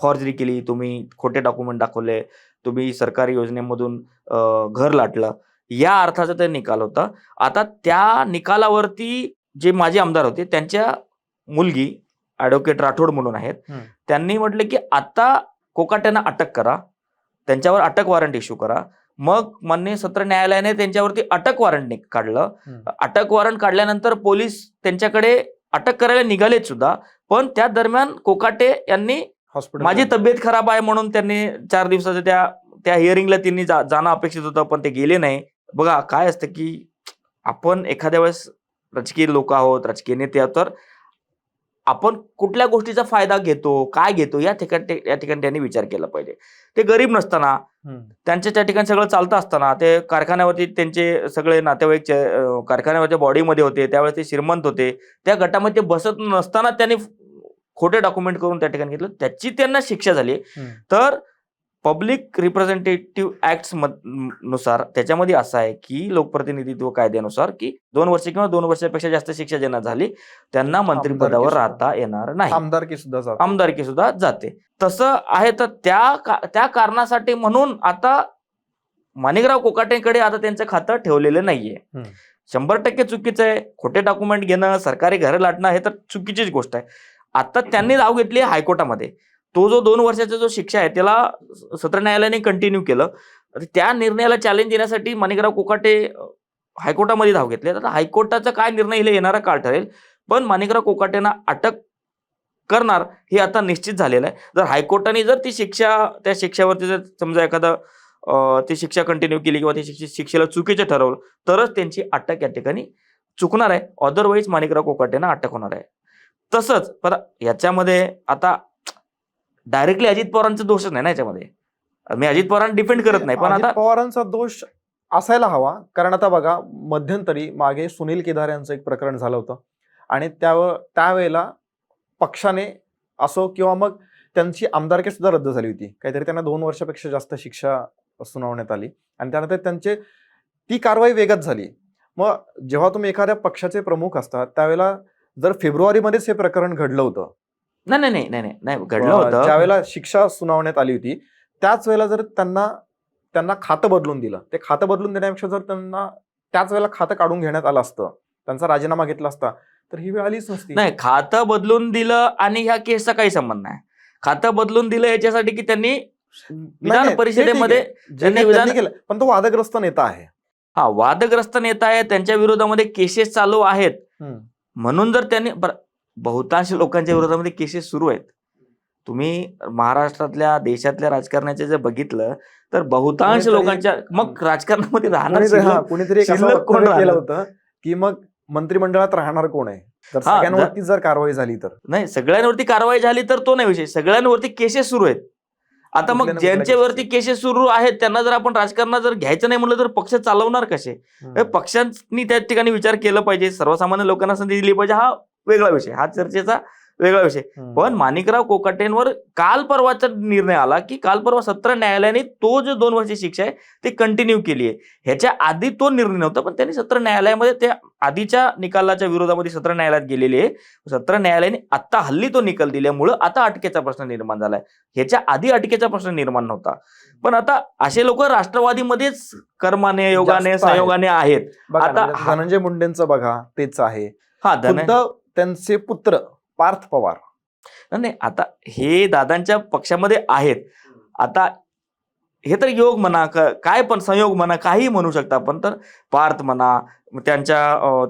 फॉर्जरी केली, तुम्ही खोटे डॉक्युमेंट दाखवले, तुम्ही सरकारी योजनेमधून घर लाटलं, या अर्थाचा ते निकाल होता. आता त्या निकालावरती जे माजी आमदार होते त्यांच्या मुलगी ॲडव्होकेट राठोड म्हणून आहेत, त्यांनी म्हटलं की आता कोकाटेंना अटक करा, त्यांच्यावर अटक वॉरंट इश्यू करा. मग माननीय सत्र न्यायालयाने त्यांच्यावरती अटक वॉरंट काढलं. अटक वॉरंट काढल्यानंतर पोलीस त्यांच्याकडे अटक करायला निघालेच सुद्धा, पण त्या दरम्यान कोकाटे यांनी माझी तब्येत खराब आहे म्हणून त्यांनी 4 दिवसाच्या त्या हिअरिंगला त्यांनी जाणं अपेक्षित होतं, पण ते गेले नाही. बघा काय असतं की आपण एखाद्या वेळेस राजकीय लोक आहोत, राजकीय नेते आहोत, तर आपण कुठल्या गोष्टीचा फायदा घेतो, काय घेतो, या ठिकाणी त्यांनी विचार केला पाहिजे. ते गरीब नसताना, त्यांच्या त्या ठिकाणी सगळं चालतं असताना, ते कारखान्यावरती त्यांचे सगळे नातेवाईक कारखान्यावरच्या बॉडीमध्ये होते, त्यावेळेस ते श्रीमंत होते, त्या गटामध्ये ते बसत नसताना त्यांनी खोटे डॉक्युमेंट करून त्या ठिकाणी घेतलं, त्याची त्यांना शिक्षा झाली. तर पब्लिक रिप्रेझेंटेटिव्ह ऍक्ट नुसार त्याच्यामध्ये असं आहे की लोकप्रतिनिधित्व कायद्यानुसार की 2 वर्ष किंवा 2 वर्षापेक्षा जास्त शिक्षा ज्यांना झाली त्यांना मंत्रिपदावर राहता येणार नाही, आमदारकी सुद्धा जाते. तसं आहे. तर त्या कारणासाठी म्हणून आता माणिकराव कोकाटेंकडे आता त्यांचं खातं ठेवलेलं नाहीये. 100% चुकीचं आहे. खोटे डॉक्युमेंट घेणं, सरकारी घरं लाटणं हे तर चुकीचीच गोष्ट आहे. आता त्यांनी धाव घेतली हायकोर्टामध्ये. तो जो 2 वर्षाचा जो शिक्षा आहे त्याला सत्र न्यायालयाने कंटिन्यू केलं. त्या निर्णयाला चॅलेंज देण्यासाठी माणिकराव कोकाटे हायकोर्टामध्ये धाव घेतली. आता हायकोर्टाचा काय निर्णय येणारा काळ ठरेल, पण माणिकराव कोकाटेंना अटक करणार हे आता निश्चित झालेलं आहे. जर हायकोर्टाने जर त्या शिक्षेवरती जर समजा एखादं ती शिक्षा कंटिन्यू केली किंवा ती शिक्षेला चुकीचं ठरवलं तरच त्यांची अटक या ठिकाणी चुकणार आहे. अदरवाईज माणिकराव कोकाटेंना अटक होणार आहे. तसंच पण याच्यामध्ये आता डायरेक्टली अजित पवारांचा दोषच नाही ना याच्यामध्ये. मी अजित पवारांना डिफेंड करत नाही, पण आता पवारांचा दोष असायला हवा. कारण आता बघा, मध्यंतरी मागे सुनील केदार यांचं एक प्रकरण झालं होतं आणि त्यावेळेला पक्षाने असो किंवा मग त्यांची आमदारकी सुद्धा रद्द झाली होती. काहीतरी त्यांना 2 वर्षापेक्षा जास्त शिक्षा सुनावण्यात आली आणि त्यानंतर ती कारवाई वेगात झाली. मग जेव्हा तुम्ही एखाद्या पक्षाचे प्रमुख असतात त्यावेळेला जर फेब्रुवारीमध्येच हे प्रकरण घडलं होतं, नाही घडलं होतं, ज्यावेळेला शिक्षा सुनावण्यात आली होती त्याच वेळेला जर त्यांना खातं बदलून दिलं, ते खातं बदलून देण्यापेक्षा जर त्यांना त्याच वेळेला खातं काढून घेण्यात आलं असतं, त्यांचा राजीनामा घेतला असता, तर ही वेळ आलीच नसती. नाही, खातं बदलून दिलं आणि ह्या केसचा काही संबंध नाही. खातं बदलून दिलं याच्यासाठी की त्यांनी विधान परिषदेमध्ये केलं, पण तो वादग्रस्त नेता आहे. हा, वादग्रस्त नेता आहे, त्यांच्या विरोधामध्ये केसेस चालू आहेत, म्हणून जर त्यांनी बहुतांश लोकांच्या विरोधामध्ये केसेस सुरू आहेत. तुम्ही महाराष्ट्रातल्या देशातल्या राजकारणाचे जर बघितलं तर बहुतांश लोकांच्या मग राजकारणामध्ये राहणार कुणीतरी केलं होतं की मग मंत्रिमंडळात राहणार कोण आहे, तर सगळ्यांवरती जर कारवाई झाली तर नाही, सगळ्यांवरती कारवाई झाली तर तो नाही विषय, सगळ्यांवरती केसेस सुरू आहेत. आता मग ज्यांच्यावरती केसेस सुरू आहेत त्यांना जर आपण राजकारणात जर घ्यायचं नाही म्हणलं तर पक्ष चालवणार कसे? पक्षांनी त्या ठिकाणी विचार केला पाहिजे, सर्वसामान्य लोकांना संधी दिली पाहिजे. हा वेगळा विषय, हा चर्चेचा वेगळा विषय. पण माणिकराव कोकाटेंवर काल परवाचा निर्णय आला की काल परवा सत्र न्यायालयाने तो जो 2 वर्षाची शिक्षा आहे ते कंटिन्यू केली आहे. ह्याच्या आधी तो निर्णय नव्हता, पण त्यांनी सत्र न्यायालयामध्ये त्या आधीच्या निकालाच्या विरोधामध्ये सत्र न्यायालयात गेलेले आहे. सत्र न्यायालयाने आता हल्ली तो निकाल दिल्यामुळं आता अटकेचा प्रश्न निर्माण झालाय. ह्याच्या आधी अटकेचा प्रश्न निर्माण नव्हता. पण आता असे लोक राष्ट्रवादीमध्येच कर्माने, योगाने, संयोगाने आहेत. आता धनंजय मुंडेंचं बघा, तेच आहे. त्यांचे पुत्र पार्थ पवार, नाही आता हे दादांच्या पक्षामध्ये आहेत. आता हे तर योग म्हणा, काय पण संयोग म्हणा, काही म्हणू शकता आपण. तर पार्थ म्हणा,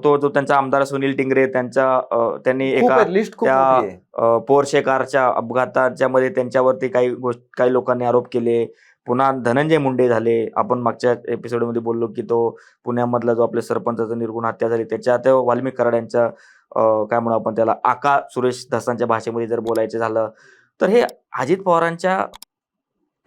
जो त्यांचा आमदार सुनील टिंगरे, त्यांनी एका पोर्शे कारच्या अपघाताच्या मध्ये त्यांच्यावरती काही लोकांनी आरोप केले. पुन्हा धनंजय मुंडे झाले. आपण मागच्या एपिसोडमध्ये बोललो की तो पुण्यामधला जो आपल्या सरपंचाचा निर्गुण हत्या झाली त्याच्यात वाल्मिक कराड यांच्या काय म्हणू आपण त्याला आका सुरेश धसांच्या भाषेमध्ये जर बोलायचं झालं तर हे अजित पवारांच्या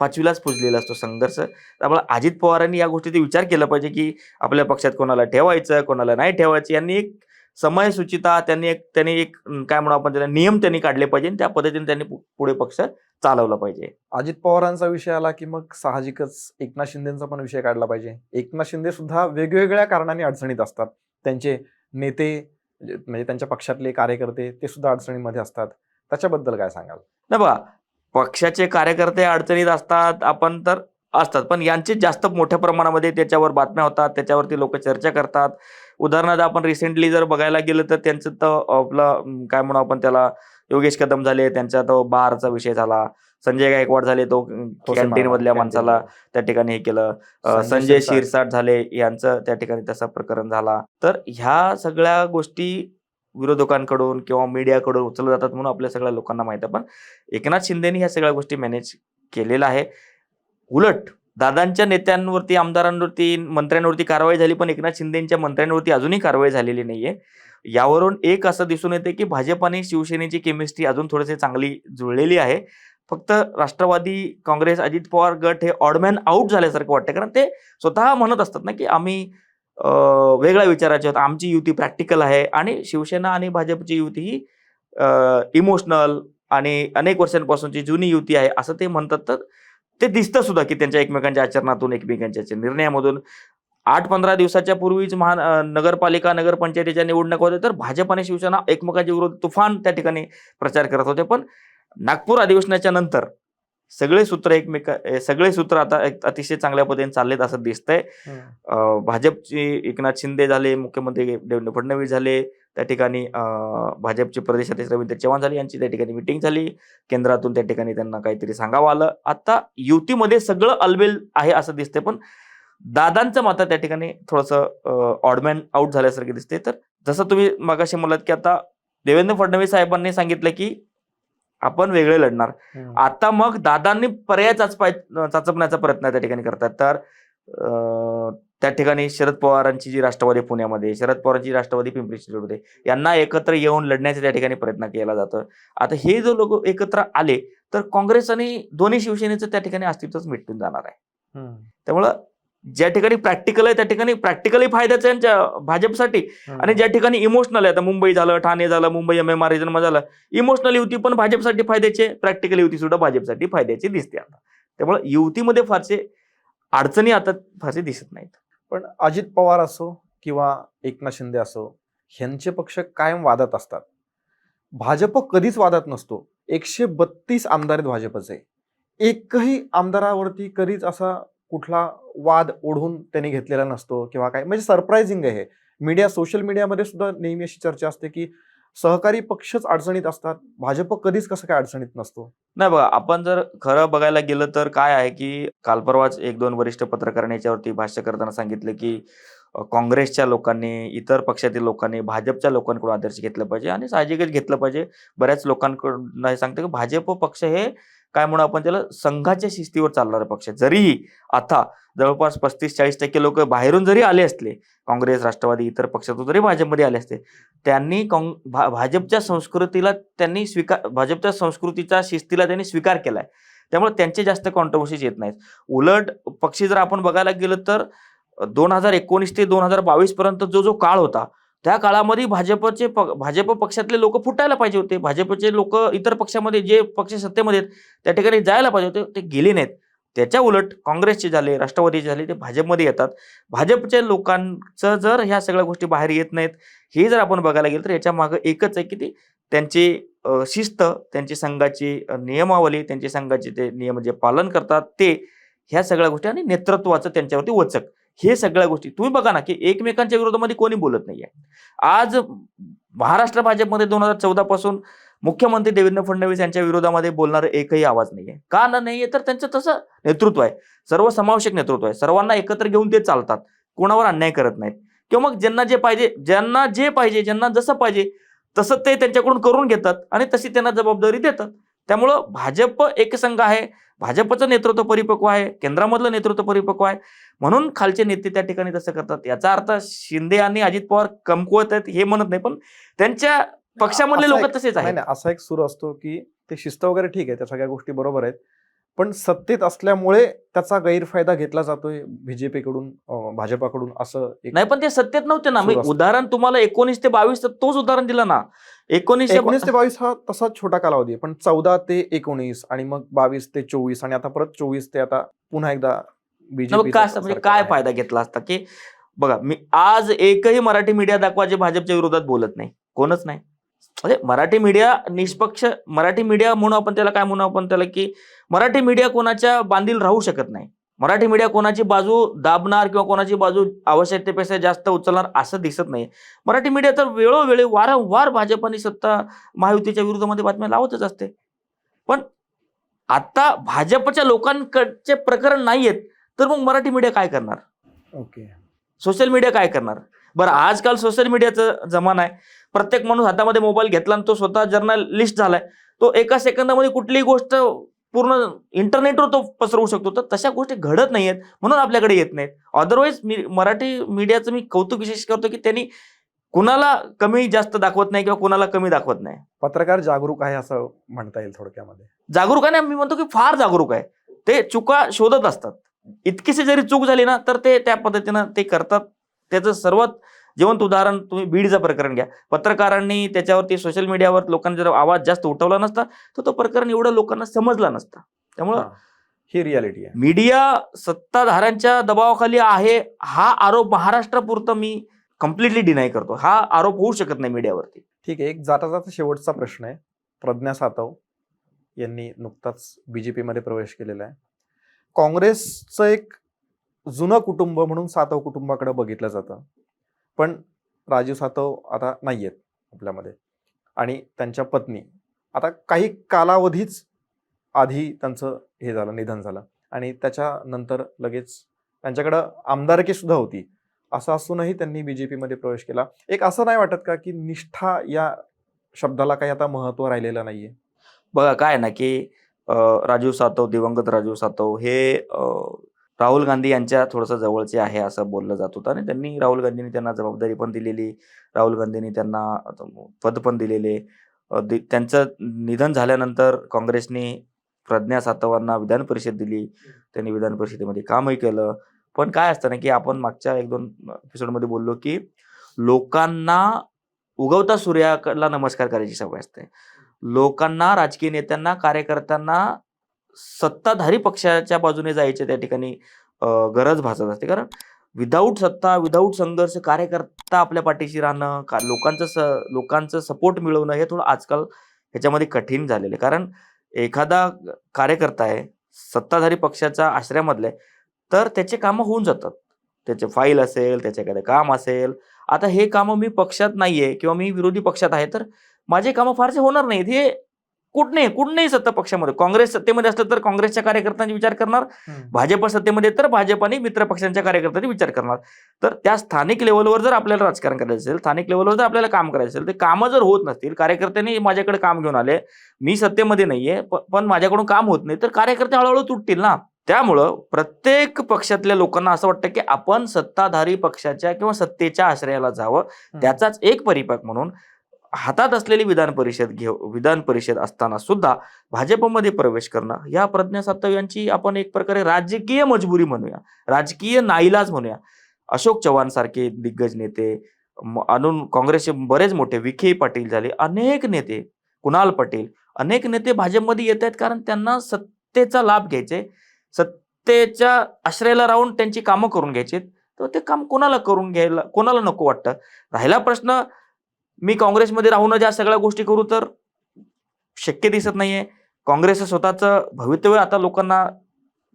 5वीलाच पुजलेला असतो संघर्ष. त्यामुळे अजित पवारांनी या गोष्टीचा विचार केला पाहिजे की आपल्या पक्षात कोणाला ठेवायचं, कोणाला नाही ठेवायचं. यांनी एक समयसूचिता, त्यांनी एक काय म्हणू आपण त्याला नियम त्यांनी काढले पाहिजे, त्या पद्धतीने त्यांनी पुढे पक्ष चालवला पाहिजे. अजित पवारांचा विषय आला की मग साहजिकच एकनाथ शिंदेचा पण विषय काढला पाहिजे. एकनाथ शिंदे सुद्धा वेगवेगळ्या कारणांनी अडचणीत असतात. त्यांचे नेते म्हणजे त्यांच्या पक्षातले कार्यकर्ते ते सुद्धा अडचणीमध्ये असतात, त्याच्याबद्दल काय सांगाल? नाही बघा, पक्षाचे कार्यकर्ते अडचणीत असतात, आपण तर असतात, पण यांचे जास्त मोठ्या प्रमाणामध्ये त्याच्यावर बातम्या होतात, त्याच्यावरती लोक चर्चा करतात. उदाहरणार्थ आपण रिसेंटली जर बघायला गेलं तर त्यांचं तर आपलं काय म्हणू आपण त्याला, योगेश कदम झाले, त्यांचा तो बारचा विषय झाला. संजय गायकवाड झाले, तो कॅन्टीन मधल्या माणसाला त्या ठिकाणी हे केलं. संजय शिरसाट झाले, यांचं त्या ठिकाणी तसा प्रकरण झाला. तर ह्या सगळ्या गोष्टी विरोधकांकडून किंवा मीडियाकडून उचलल्या जातात म्हणून आपल्या सगळ्या लोकांना माहिती आहे. पण एकनाथ शिंदेनी ह्या सगळ्या गोष्टी मॅनेज केलेल्या आहे. उलट दादांच्या नेत्यांवरती, आमदारांवरती, मंत्र्यांवरती कारवाई झाली, पण एकनाथ शिंदेच्या मंत्र्यांवरती अजूनही कारवाई झालेली नाहीये. यावरून एक असं दिसून येते की भाजप आणि शिवसेनेची केमिस्ट्री अजून थोडीशी चांगली जुळलेली आहे. फक्त राष्ट्रवादी काँग्रेस, अजित पवार गट हे ऑडमॅन आउट झाल्यासारखं वाटतं, कारण ते स्वतः म्हणत असतात ना की आम्ही वेगळ्या विचाराचे आहोत, आमची युती प्रॅक्टिकल आहे, आणि शिवसेना आणि भाजपची युती ही इमोशनल आणि अनेक वर्षांपासूनची जुनी युती आहे असं ते म्हणतात. तर ते दिसतं सुद्धा की त्यांच्या एकमेकांच्या आचरणातून, एकमेकांच्या निर्णयामधून. 8-15 दिवसाच्या पूर्वीच नगरपालिका, नगरपंचायतीच्या निवडणुका होत्या, तर भाजप आणि शिवसेना एकमेकांच्या विरोधात तुफान त्या ठिकाणी प्रचार करत होते. पण नागपूर अधिवेशनाच्या नंतर सगळे सूत्र आता अतिशय चांगल्या पद्धतीने चाललेत असं दिसतंय. भाजपचे एकनाथ शिंदे झाले, मुख्यमंत्री देवेंद्र फडणवीस झाले, त्या ठिकाणी भाजपचे प्रदेशाध्यक्ष रवींद्र चव्हाण झाले, यांची त्या ठिकाणी मिटिंग झाली. केंद्रातून त्या ठिकाणी त्यांना काहीतरी सांगावं आलं. आता युतीमध्ये सगळं अलबेल आहे असं दिसतंय, पण दादांचं मात्र त्या ठिकाणी थोडंसं ऑडमॅन आउट झाल्यासारखे दिसते. तर जसं तुम्ही मगाशी म्हणालात की आता देवेंद्र फडणवीस साहेबांनी सांगितलं की आपण वेगळे लढणार, आता मग दादांनी पर्याय चाचपण्याचा प्रयत्न त्या ठिकाणी करतात. तर त्या ठिकाणी शरद पवारांची जी राष्ट्रवादी पुण्यामध्ये, शरद पवारांची राष्ट्रवादी पिंपरी चिंचवडमध्ये, यांना एकत्र येऊन लढण्याचा त्या ठिकाणी प्रयत्न केला जातो. आता हे जो लोक एकत्र आले तर काँग्रेस आणि दोन्ही शिवसेनेचं त्या ठिकाणी अस्तित्वच मिटून जाणार आहे. त्यामुळं ज्या ठिकाणी प्रॅक्टिकल आहे त्या ठिकाणी प्रॅक्टिकली फायद्याचं यांच्या भाजपसाठी, आणि ज्या ठिकाणी इमोशनल आहे, आता मुंबई झालं, ठाणे झालं, मुंबई MMR रिजन झालं, इमोशनल युती पण भाजपसाठी फायद्याचे, प्रॅक्टिकल युती सुद्धा भाजपसाठी फायद्याची दिसते आता. त्यामुळे युतीमध्ये फारसे अडचणी आता फारसे दिसत नाहीत. पण अजित पवार असो किंवा एकनाथ शिंदे असो, ह्यांचे पक्ष कायम वादात असतात. भाजप कधीच वादात नसतो. 132 आमदार आहेत भाजपचे, एकही आमदारावरती कधीच असा कुठला वाद ओढून त्यांनी घेतलेला नसतो किंवा काय. म्हणजे सरप्राइझिंग आहे हे. सोशल मीडियामध्ये सुद्धा नेहमी अशी चर्चा असते की सहकारी पक्षच अडचणीत असतात, भाजप कधीच कसं काय अडचणीत नसतो. नाही बघा, आपण जर खरं बघायला गेलं तर काय आहे की काल परवाच 1-2 वरिष्ठ पत्रकारांनी याच्यावरती भाष्य करताना सांगितलं की काँग्रेसच्या लोकांनी, इतर पक्षातील लोकांनी भाजपच्या लोकांकडून आदर्श घेतलं पाहिजे, आणि साहजिकच घेतलं पाहिजे. बऱ्याच लोकांकडून हे सांगतं की भाजप पक्ष हे काय म्हणू आपण त्याला, संघाच्या शिस्तीवर चालणारा पक्ष. जरीही आता जवळपास 35-40% लोक बाहेरून जरी आले असले, काँग्रेस, राष्ट्रवादी, इतर पक्षातून जरी भाजपमध्ये आले असते, त्यांनी भाजपच्या संस्कृतीच्या शिस्तीला त्यांनी स्वीकार केलाय. त्यामुळे त्यांचे जास्त कॉन्ट्रोवर्सीज येत नाहीत. उलट पक्षी जर आपण बघायला गेलं तर 2019 ते 2022 पर्यंत जो काळ होता, त्या काळामध्ये भाजप पक्षातले लोक फुटायला पाहिजे होते. भाजपचे लोक इतर पक्षामध्ये, जे पक्ष सत्तेमध्ये आहेत त्या ठिकाणी जायला पाहिजे होते, ते गेले नाहीत. त्याच्या उलट काँग्रेसचे झाले, राष्ट्रवादीचे झाले, ते भाजपमध्ये येतात. भाजपच्या लोकांचं जर ह्या सगळ्या गोष्टी बाहेर येत नाहीत, हे जर आपण बघायला गेलं तर याच्या मागं एकच आहे की ते त्यांची शिस्त, त्यांची संघाची नियमावली, त्यांची संघाचे ते नियम जे पालन करतात ते, ह्या सगळ्या गोष्टी, आणि नेतृत्वाचं त्यांच्यावरती वचक, हे सगळ्या गोष्टी तुम्ही बघा ना की एकमेकांच्या विरोधामध्ये कोणी बोलत नाहीये. आज महाराष्ट्र भाजपमध्ये 2014 पासून मुख्यमंत्री देवेंद्र फडणवीस यांच्या विरोधामध्ये बोलणारा एकही आवाज नाहीये. का नाहीये? तर त्यांचं तसं नेतृत्व आहे, सर्वसमावेशक नेतृत्व आहे. सर्वांना एकत्र घेऊन ते चालतात, कोणावर अन्याय करत नाहीत, किंवा मग ज्यांना जे पाहिजे, ज्यांना जसं पाहिजे तसं ते त्यांच्याकडून करून घेतात, आणि तशी त्यांना जबाबदारी देतात. त्यामुळं भाजप एकसंघ आहे, भाजपचं नेतृत्व परिपक्व आहे, केंद्रामधलं नेतृत्व परिपक्व आहे, म्हणून खालचे नेते त्या ठिकाणी तसं करतात. याचा अर्थ शिंदे आणि अजित पवार कमकुवत आहेत हे म्हणत नाही, पण त्यांच्या पक्षामधले लोक तसेच आहेत. असा एक सूर असतो की ते शिस्त वगैरे ठीक आहे, त्या सगळ्या गोष्टी बरोबर आहेत, पण सत्तेत असल्यामुळे त्याचा गैरफायदा घेतला जातोय बीजेपी कडून, भाजपाकडून, असं नाही. पण ते सत्तेत नव्हते ना. मी उदाहरण तुम्हाला 19 ते 22 तोच उदाहरण दिलं ना. 19 ते 22 हा तसा छोटा कालावधी आहे, पण 14 ते 19 आणि मग 22 ते 24 आणि आता परत 24 ते आता पुन्हा एकदा बीजेपी. म्हणजे काय फायदा घेतला असता की बघा, मी आज एकही मराठी मीडिया दाखवा जे भाजपच्या विरोधात बोलत नाही, कोणच नाही. म्हणजे मराठी मीडिया निष्पक्ष, मराठी मीडिया म्हणून आपण त्याला काय म्हणू, आपण त्याला की मराठी मीडिया कोणाच्या बांधील राहू शकत नाही. मराठी मीडिया कोणाची बाजू दाबणार किंवा कोणाची बाजू आवश्यकतेपेक्षा जास्त उचलणार असं दिसत नाही. मराठी मीडिया तर वेळोवेळी वारंवार भाजप आणि सत्ता महायुतीच्या विरोधामध्ये बातम्या लावतच असते. पण आता भाजपच्या लोकांकडचे प्रकरण नाहीयेत, तर मग मराठी मीडिया काय करणार? ओके. सोशल मीडिया काय करणार? बरं, आजकाल सोशल मीडियाचा जमाना आहे. प्रत्येक माणूस हातामध्ये मोबाईल घेतला आणि तो स्वतः जर्नलिस्ट झालाय. तो एका सेकंदामध्ये कुठलीही गोष्ट पूर्ण इंटरनेटवर तो पसरवू शकतो. तर तशा गोष्टी घडत नाहीयेत म्हणून आपल्याकडे येत नाहीत. अदरवाईज मराठी मीडियाचं मी कौतुक विशेष करतो की त्यांनी कुणाला कमी जास्त दाखवत नाही किंवा कुणाला कमी दाखवत नाही. पत्रकार जागरूक आहे असं म्हणता येईल थोडक्यामध्ये. जागरूक आहे, मी म्हणतो की फार जागरूक आहे. ते चुका शोधत असतात. इतकीशी जरी चूक झाली ना तर ते त्या पद्धतीनं ते करतात. त्याचं सर्वात जिवंत उदाहरण तुम्ही बीडचं प्रकरण घ्या. पत्रकारांनी त्याच्यावरती सोशल मीडियावर लोकांनी जर आवाज जास्त उठवला नसता तर तो प्रकरण एवढं लोकांना समजला नसता. त्यामुळं ही रियालिटी आहे. मीडिया सत्ताधाऱ्यांच्या दबावाखाली आहे हा आरोप महाराष्ट्रापुरतं मी कम्प्लिटली डिनाय करतो. हा आरोप होऊ शकत नाही मीडियावरती. ठीक आहे. एक जाता जाता शेवटचा प्रश्न आहे. प्रज्ञा सातव यांनी नुकताच बीजेपी मध्ये प्रवेश केलेला आहे. काँग्रेसचं एक जुनं कुटुंब म्हणून सातव कुटुंबाकडे बघितलं जातं, पण राजीव सातव आता नाहीयेत आपल्यामध्ये आणि त्यांच्या पत्नी आता काही कालावधीच आधी त्यांचं हे झालं, निधन झालं आणि त्याच्यानंतर लगेच त्यांच्याकडं आमदारकी सुद्धा होती. असं असूनही त्यांनी बीजेपी मध्ये प्रवेश केला. एक असं नाही वाटत का की निष्ठा या शब्दाला काही आता महत्व राहिलेलं नाहीये? बघा काय ना की राजीव सातव, दिवंगत राजीव सातव हे राहुल गांधी यांच्या थोडंसं जवळचे आहे असं बोललं जात होतं आणि त्यांनी राहुल गांधींनी त्यांना जबाबदारी पण दिलेली, राहुल गांधींनी त्यांना पद पण दिलेले. त्यांचं निधन झाल्यानंतर काँग्रेसने प्रज्ञा सातवांना विधान परिषद दिली. त्यांनी विधान परिषदेमध्ये कामही केलं. पण काय असतं ना की आपण मागच्या 1-2 एपिसोडमध्ये बोललो की लोकांना उगवता सूर्याला नमस्कार करायची सवय असते. लोकांना, राजकीय नेत्यांना, कार्यकर्त्यांना सत्ताधारी पक्षाच्या बाजूने जायचे त्या ठिकाणी गरज भासत असते. कारण विदाऊट सत्ता, विदाऊट संघर्ष कार्यकर्ता आपल्या पाठीशी राहणं, लोकांचं सपोर्ट मिळवणं हे थोडं आजकाल ह्याच्यामध्ये कठीण झालेलं आहे. कारण एखादा कार्यकर्ता आहे, सत्ताधारी पक्षाच्या आश्रयामधला आहे, तर त्याचे कामं होऊन जातात. त्याचे फाईल असेल, त्याचे एखादं काम असेल. आता हे कामं मी पक्षात नाहीये किंवा मी विरोधी पक्षात आहे, तर माझे कामं फारसे होणार नाहीत. हे कुठल्याही सत्ता पक्षामध्ये, काँग्रेस सत्तेमध्ये असलं तर काँग्रेसच्या कार्यकर्त्यांचे विचार करणार, भाजप सत्तेमध्ये तर भाजप आणि मित्र पक्षांच्या कार्यकर्त्यांचे विचार करणार. तर त्या स्थानिक लेवलवर जर आपल्याला राजकारण करायचं असेल, स्थानिक लेवलवर जर आपल्याला काम करायचं असेल, ते कामं जर होत नसतील, कार्यकर्त्यांनी माझ्याकडे काम घेऊन आले, मी सत्तेमध्ये नाहीये पण माझ्याकडून काम होत नाही, तर कार्यकर्ते हळूहळू तुटतील ना. त्यामुळं प्रत्येक पक्षातल्या लोकांना असं वाटतं की आपण सत्ताधारी पक्षाच्या किंवा सत्तेच्या आश्रयाला जावं. त्याचाच एक परिपाक म्हणून हातात असलेली विधान परिषद असताना सुद्धा भाजपमध्ये प्रवेश करणं, या प्रज्ञा सातव यांची आपण एक प्रकारे राजकीय मजबुरी म्हणूया, राजकीय नाईलाज म्हणूया. अशोक चव्हाण सारखे दिग्गज नेते, काँग्रेसचे बरेच मोठे विखे पाटील झाले, अनेक नेते, कुणाल पाटील, अनेक नेते भाजपमध्ये येत आहेत कारण त्यांना सत्तेचा लाभ घ्यायचे, सत्तेच्या आश्रयाला राहून त्यांची कामं करून घ्यायची. तर ते काम कोणाला नको वाटतं. राहिला प्रश्न, मी काँग्रेसमध्ये राहून ज्या सगळ्या गोष्टी करू तर शक्य दिसत नाहीये. काँग्रेसचं स्वतःचं भवितव्य आता लोकांना,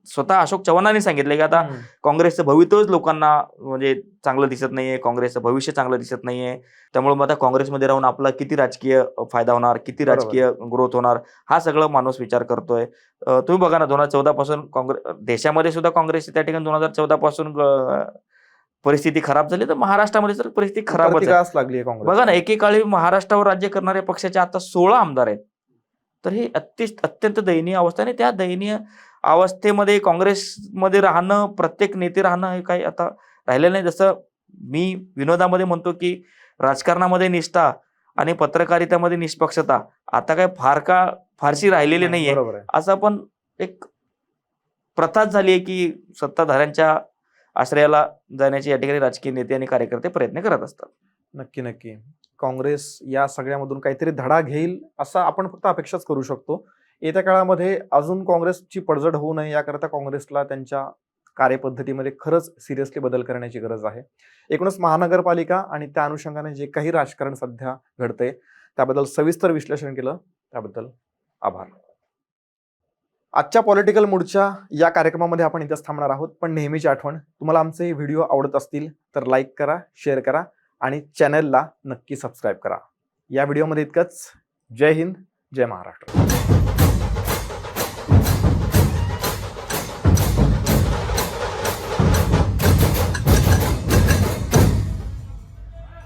स्वतः अशोक चव्हाणांनी सांगितलं की आता काँग्रेसचं भवितव्यच लोकांना म्हणजे चांगलं दिसत नाहीये, काँग्रेसचं भविष्य चांगलं दिसत नाहीये. त्यामुळे मग आता काँग्रेसमध्ये राहून आपला किती राजकीय फायदा होणार, किती राजकीय ग्रोथ होणार, हा सगळं माणूस विचार करतोय. तुम्ही बघा ना, 2014 पासून देशामध्ये सुद्धा काँग्रेसची त्या ठिकाणी 2014 पासून परिस्थिती खराब झाली, तर महाराष्ट्रामध्ये तर परिस्थिती खराबच लागली. बघा ना, एकेकाळी महाराष्ट्रावर राज्य करणाऱ्या पक्षाचे आता 16 आमदार आहेत. तर ही अत्यंत दयनीय अवस्था आहे. त्या दयनीय अवस्थेमध्ये काँग्रेसमध्ये राहणं, प्रत्येक नेते राहणं हे काही आता राहिलेलं नाही. जसं मी विनोदामध्ये म्हणतो की राजकारणामध्ये निष्ठा आणि पत्रकारितेमध्ये निष्पक्षता आता काय फारशी राहिलेली नाहीये. असं पण एक प्रथाच झाली आहे की सत्ताधाऱ्यांच्या आश्रयाला जाण्याची या ठिकाणी राजकीय नेते आणि कार्यकर्ते प्रयत्न करत असतात. नक्की काँग्रेस या सगळ्यामधून काहीतरी धडा घेईल असं आपण फक्त अपेक्षाच करू शकतो. येत्या काळामध्ये अजून काँग्रेसची पडझड होऊ नये याकरता काँग्रेसला त्यांच्या कार्यपद्धतीमध्ये खरंच सिरियसली बदल करण्याची गरज आहे. एकूणच महानगरपालिका आणि त्या अनुषंगाने जे काही राजकारण सध्या घडतंय त्याबद्दल सविस्तर विश्लेषण केलं, त्याबद्दल आभार. आजच्या पॉलिटिकल मूडच्या या कार्यक्रमामध्ये आपण इथेच थांबणार आहोत. पण नेहमीची आठवण, तुम्हाला आमचे व्हिडिओ आवडत असतील तर लाईक करा, शेअर करा आणि चॅनलला नक्की सबस्क्राईब करा. या व्हिडिओमध्ये इतकंच. जय हिंद, जय महाराष्ट्र.